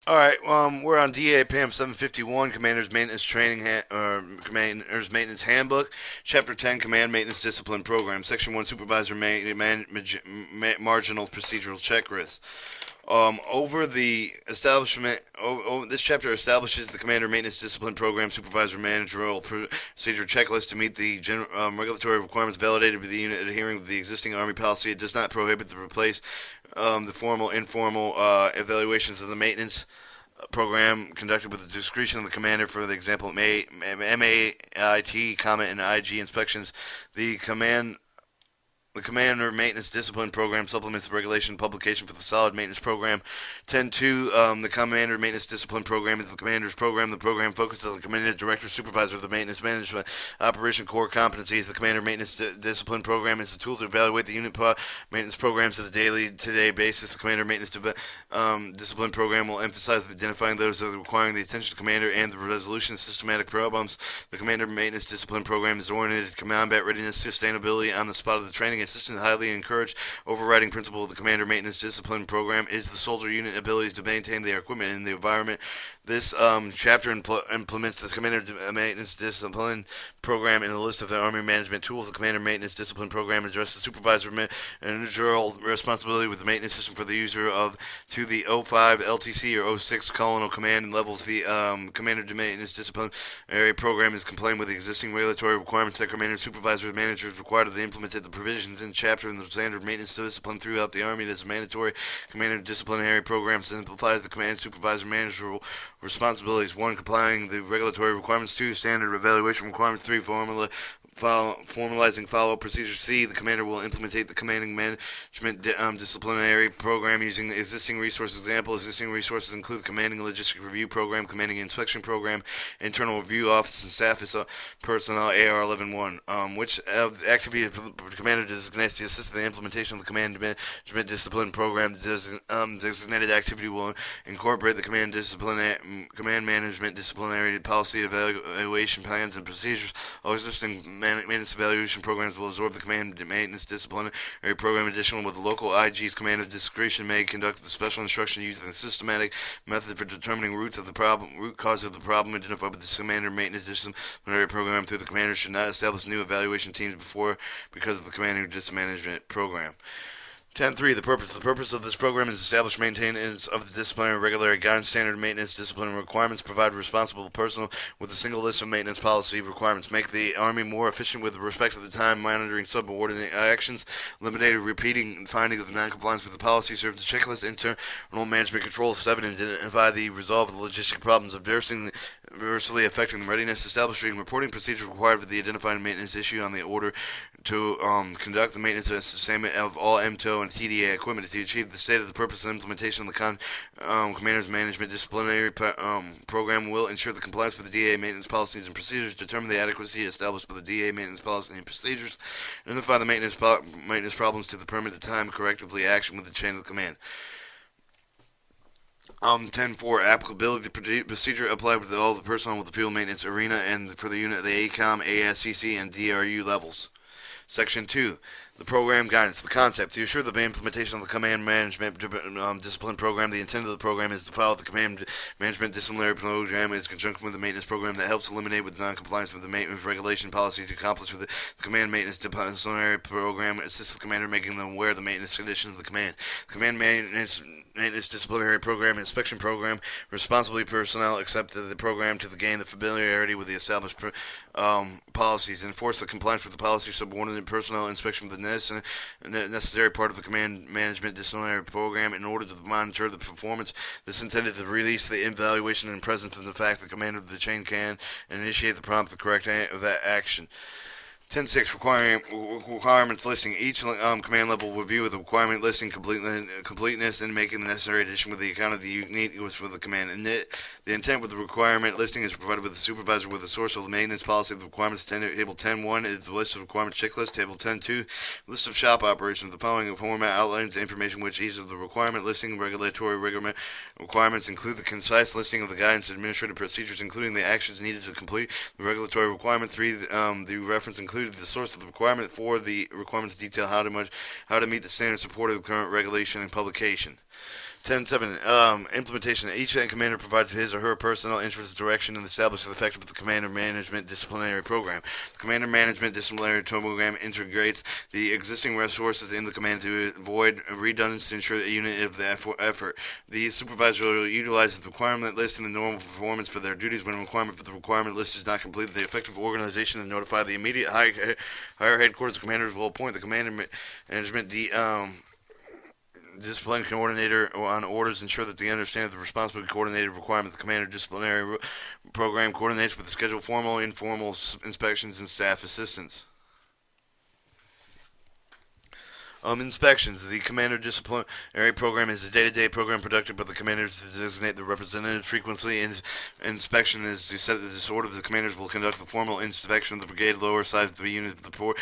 All right, we're on DA PAM 751, Commander's Maintenance Commander's Maintenance Handbook, Chapter 10, Command Maintenance Discipline Program, Section 1, Supervisor Marginal Procedural Checklist. This chapter establishes the Commander Maintenance Discipline Program Supervisor Managerial Procedure Checklist to meet the regulatory requirements validated by the unit adhering to the existing Army policy. It does not prohibit the replace the formal, informal evaluations of the maintenance program conducted with the discretion of the commander. For the example, MAIT, comment, and IG inspections. The Commander Maintenance Discipline Program supplements the regulation publication for the Solid Maintenance Program. 10.2, the Commander Maintenance Discipline Program is the Commander's program. The program focuses on the Commander, Director, Supervisor of the Maintenance Management Operation Core Competencies. The Commander Maintenance Discipline Program is a tool to evaluate the unit maintenance programs on a day-to-day basis. The Commander Maintenance Discipline Program will emphasize identifying those that are requiring the attention of the Commander and the resolution of systematic problems. The Commander Maintenance Discipline Program is oriented to combat readiness, sustainability on the spot of the training. Assistant highly encouraged. Overriding principle of the Commander Maintenance Discipline Program is the soldier unit ability to maintain their equipment in the environment. This chapter implements the Commander Maintenance Discipline Program in a list of the Army management tools. The Commander Maintenance Discipline Program addresses the supervisor managerial responsibility with the maintenance system for the user to the 05 LTC or 06 Colonel Command and levels. The Commander Maintenance Discipline Area Program is complying with the existing regulatory requirements that Commander Supervisor Managers required to implement the provisions in chapter in the standard maintenance discipline throughout the Army. This mandatory Commander Disciplinary Program simplifies the Command Supervisor Managerial responsibilities. 1. Complying the regulatory requirements. 2. Standard evaluation requirements. 3. Formalizing follow-up procedures. C. The commander will implement the commanding management disciplinary program using existing resources. Example: existing resources include the commanding logistic review program, commanding inspection program, internal review office and staff personnel. AR 11-1. Which activity the commander designates to assist in the implementation of the command management discipline program. Designated activity will incorporate the command management disciplinary policy, evaluation plans, and procedures. All existing maintenance evaluation programs will absorb the command maintenance disciplinary program. Additionally, with the local IG's command of discretion, may conduct the special instruction using a systematic method for determining root cause of the problem identified with the commander maintenance disciplinary program. Through the commander should not establish new evaluation teams because of the commander management program. 10.3. The purpose of this program is to establish maintenance of the disciplinary regulatory guidance, standard maintenance discipline requirements, provide responsible personnel with a single list of maintenance policy requirements, make the Army more efficient with respect to the time monitoring subordinate actions, eliminate repeating findings of noncompliance with the policy, serve the checklist, internal management control. 7. Identify the resolve of the logistic problems adversely affecting the readiness, establishing reporting procedures required for the identified maintenance issue on the order to conduct the maintenance and sustainment of all MTO and TDA equipment to achieve the state of the purpose and implementation of the Commander's Management Disciplinary Program will ensure the compliance with the DA maintenance policies and procedures, determine the adequacy established by the DA maintenance policy and procedures, identify the maintenance problems to the permit time, correctively action with the chain of command. 10.4. Applicability. The procedure applied with all the personnel with the field maintenance arena and for the unit of the ACOM, ASCC, and DRU levels. Section 2. The program guidance. The concept. To assure the implementation of the command management discipline program, the intent of the program is to follow the command management disciplinary program in conjunction with the maintenance program that helps eliminate with noncompliance with the maintenance regulation policy to accomplish with the command maintenance disciplinary program, assist the commander making them aware of the maintenance conditions of the command. The command maintenance disciplinary program inspection program responsibly personnel accept the program to gain the familiarity with the established policies, enforce the compliance with the policy, subordinate personnel inspection with the necessary part of the command management disciplinary program in order to monitor the performance. This intended to release the evaluation and presence of the fact the commander of the chain can initiate the prompt the correct action. 10.6. Requirements listing. Each command level will review the requirement listing completeness and making the necessary addition with the account of the uniqueness for the command. And the intent with the requirement listing is provided with the supervisor with the source of the maintenance policy of the requirements. Table 10.1 is the list of requirements checklist. Table 10.2, list of shop operations. The following format outlines the information which each of the requirement listing regulatory requirements include the concise listing of the guidance and administrative procedures, including the actions needed to complete the regulatory requirement. 3. The reference includes the source of the requirement. 4. The requirements detail how to meet the standards supported with current regulation and publication. 10.7. Implementation. Each commander provides his or her personnel interest direction and establishes the effective of the commander management disciplinary program. The commander management disciplinary program integrates the existing resources in the command to avoid redundancy and ensure the unit of the effort. The supervisor will utilize the requirement list and the normal performance for their duties. When a requirement for the requirement list is not completed, the effective organization is notified the immediate higher headquarters commanders will appoint the commander management discipline coordinator on orders, ensure that they understand the responsibility coordinated requirement. The commander disciplinary program coordinates with the scheduled formal, informal inspections and staff assistance. Inspections. The commander disciplinary program is a day-to-day program conducted by the commanders to designate the representative frequency. Inspection is to set the disorder. The commanders will conduct the formal inspection of the brigade, lower size of the unit of the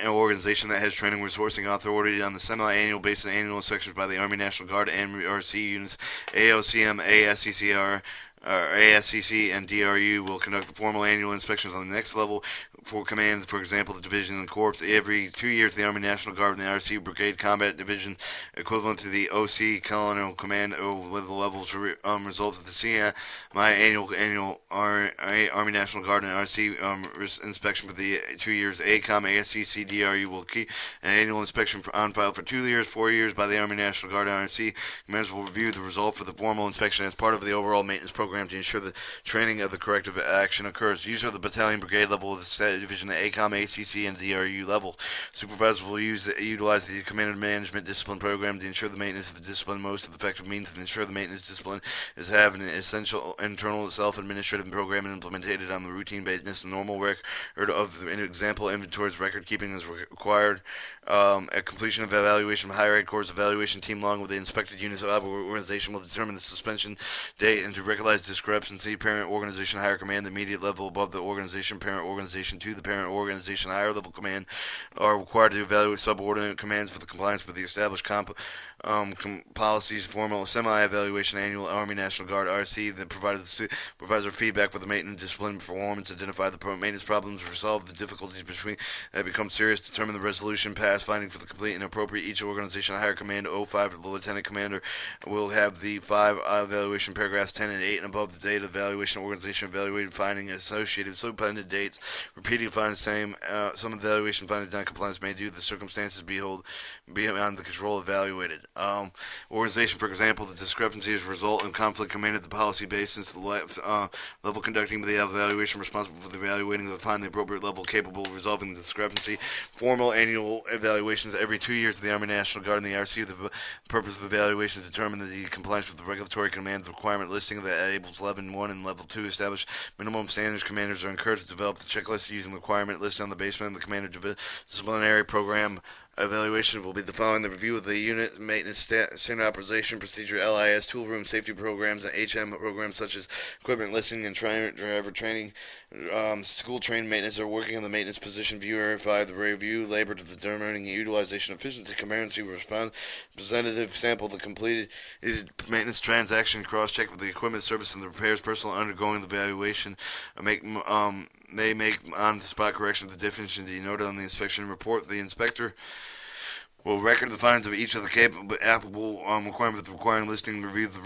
organization that has training resourcing authority on the semi-annual basis. Annual inspections by the Army National Guard and RC units, AOCM, ASCCR, ASCC and DRU will conduct the formal annual inspections on the next level for command, for example, the division and corps. Every 2 years, the Army National Guard and the RC Brigade Combat Division, equivalent to the OC Colonel Command, with the levels result of the semi-annual Army National Guard and RC inspection for the 2 years. ACOM, ASCC, DRU will keep an annual inspection on file for 2 years, 4 years by the Army National Guard and RC. Commanders will review the result for the formal inspection as part of the overall maintenance program to ensure the training of the corrective action occurs. Use of the battalion brigade level of the division, the ACOM, ACC, and DRU level. Supervisors will utilize the commander management discipline program to ensure the maintenance of the discipline. Most effective means to ensure the maintenance discipline is have an essential internal self-administrative program and implemented on the routine basis. Normal record of the example inventories record keeping is required. At completion of evaluation, higher headquarters evaluation team along with the inspected units of organization will determine the suspension date and to recognize discrepancy. Parent organization higher command, the immediate level above the organization, parent organization to the parent organization higher level command are required to evaluate subordinate commands for the compliance with the established policies. Formal semi-evaluation annual Army National Guard RC that provided the supervisor feedback for the maintenance discipline performance, identify the maintenance problems, resolve the difficulties between that become serious, determine the resolution, pass finding for the complete and appropriate. Each organization higher command 05 to the lieutenant commander will have the 5 evaluation paragraphs 10 and 8 and above the date of evaluation. Organization evaluated finding associated subpended dates, repeating findings same some evaluation findings non-compliance may due to the circumstances beyond the control evaluated. Organization, for example, the discrepancies result in conflict commanded the policy based since the level conducting the evaluation responsible for the evaluating to find the appropriate level capable of resolving the discrepancy. Formal annual evaluations every 2 years of the Army National Guard and the RC. The purpose of the evaluation is to determine the compliance with the regulatory command requirement listing that enables level 1 and level 2 establish minimum standards. Commanders are encouraged to develop the checklist using the requirement listed on the basement of the commander disciplinary program. Evaluation will be the following: the review of the unit, maintenance, standard operation procedure, LIS, tool room, safety programs, and HM programs such as equipment listing and driver training, school trained maintenance, or working on the maintenance position, view, verify the review, labor to determining utilization, efficiency, competency, response, representative sample, the completed maintenance transaction, cross-check with the equipment service and the repairs personnel undergoing the evaluation, may make on-the-spot correction of the definition denoted on the inspection report. The inspector will record the findings of each of the applicable requirements requiring listing, review the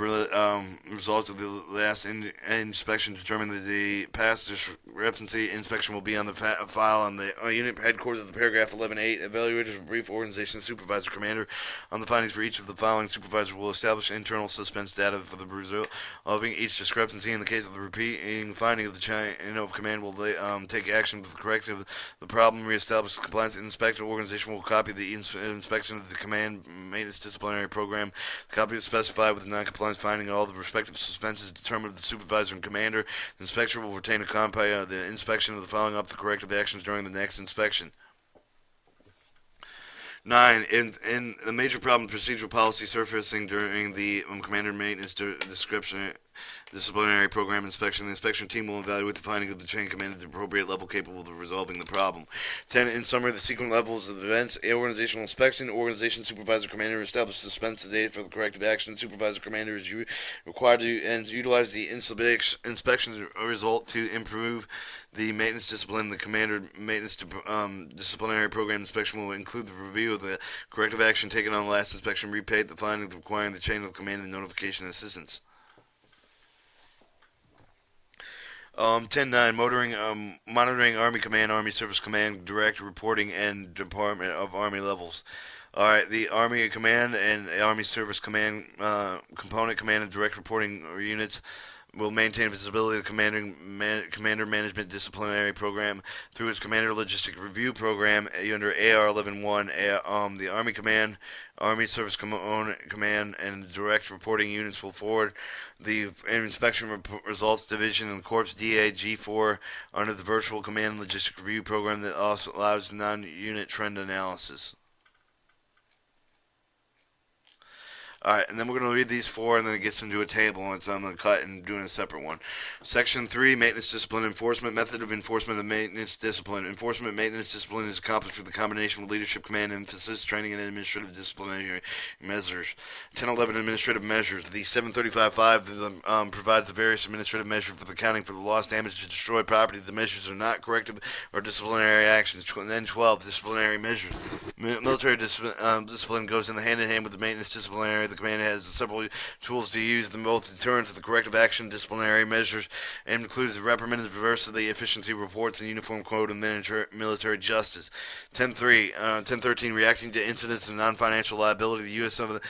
results of the last inspection, determine that the past discrepancy. Inspection will be on the file on the unit headquarters of the paragraph 11.8. Evaluators will brief organization supervisor commander on the findings for each of the following. Supervisor will establish internal suspense data for the result of each discrepancy. In the case of the repeating finding of the chain of command, will take action with the corrective of the problem, reestablish the compliance. Inspector organization will copy the inspection of the command maintenance disciplinary program. The copy is specified with the non-compliance finding all the respective suspenses determined with the supervisor and commander. The inspector will retain a copy of the inspection of the following up the corrective actions during the next inspection. 9. In the major problem procedural policy surfacing during the commander maintenance disciplinary program inspection, the inspection team will evaluate the finding of the chain command at the appropriate level capable of resolving the problem. 10. In summary, the sequence levels of events: organizational inspection, organization supervisor commander establish suspense the date for the corrective action. Supervisor commander is required to utilize the inspection result to improve the maintenance discipline. The commander maintenance disciplinary program inspection will include the review review of the corrective action taken on the last inspection, repaid the findings requiring the chain of command and notification and assistance. 10.9 monitoring Army Command, Army Service Command, direct reporting, and Department of Army levels. All right, the Army Command and Army Service Command component command and direct reporting units will maintain visibility of the Commander Management Disciplinary Program through its Commander Logistic Review Program under AR 11-1. The Army Command, Army Service Command, and direct reporting units will forward the inspection results division and Corps DA G4 under the Virtual Command Logistic Review Program that also allows non-unit trend analysis. Alright, and then we're going to read these four, and then it gets into a table, and so I'm going to cut and do a separate one. Section 3, Maintenance Discipline Enforcement. Method of enforcement of maintenance discipline. Enforcement of maintenance discipline is accomplished through the combination of leadership, command, emphasis, training, and administrative disciplinary measures. 10.11 Administrative Measures. The 735.5 provides the various administrative measures for the accounting for the loss, damage, to destroyed property. The measures are not corrective or disciplinary actions. And then 12, Disciplinary Measures. Military discipline goes in hand with the maintenance disciplinary. The command has several tools to use, them both deterrence of the corrective action, disciplinary measures, and includes the reprimand, diversity, efficiency reports, and uniform code of military justice. 10.13 reacting to incidents of non-financial liability. The use of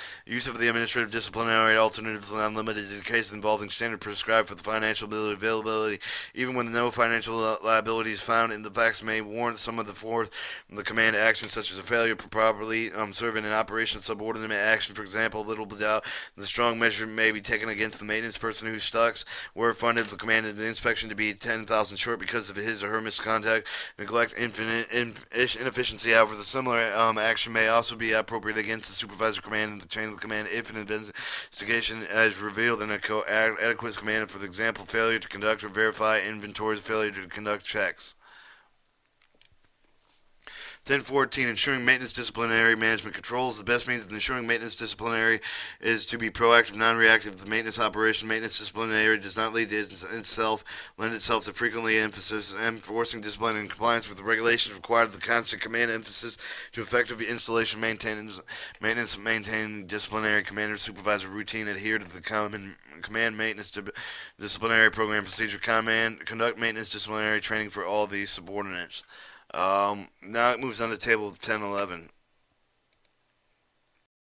the administrative disciplinary alternatives unlimited in cases involving standard prescribed for the financial availability, even when no financial liability is found. And the facts may warrant some of the command actions, such as a failure to properly serve in an operation subordinate action. For example, little doubt the strong measure may be taken against the maintenance person whose stocks were funded. The command of the inspection to be 10,000 short because of his or her misconduct, neglect, inefficiency. However, the similar action may also be appropriate against the supervisor command and the chain of command if an investigation is revealed in a adequate command. For example, failure to conduct or verify inventories, failure to conduct checks. 10.14 Ensuring maintenance disciplinary management controls. The best means of ensuring maintenance disciplinary is to be proactive, non-reactive. The maintenance operation, maintenance disciplinary does not lend itself to frequently enforcing discipline in compliance with the regulations required of the constant command emphasis to effective installation, maintenance, maintaining disciplinary commander supervisor routine, adhere to the command maintenance disciplinary program procedure, conduct maintenance disciplinary training for all these subordinates. Now it moves on to table 10.11.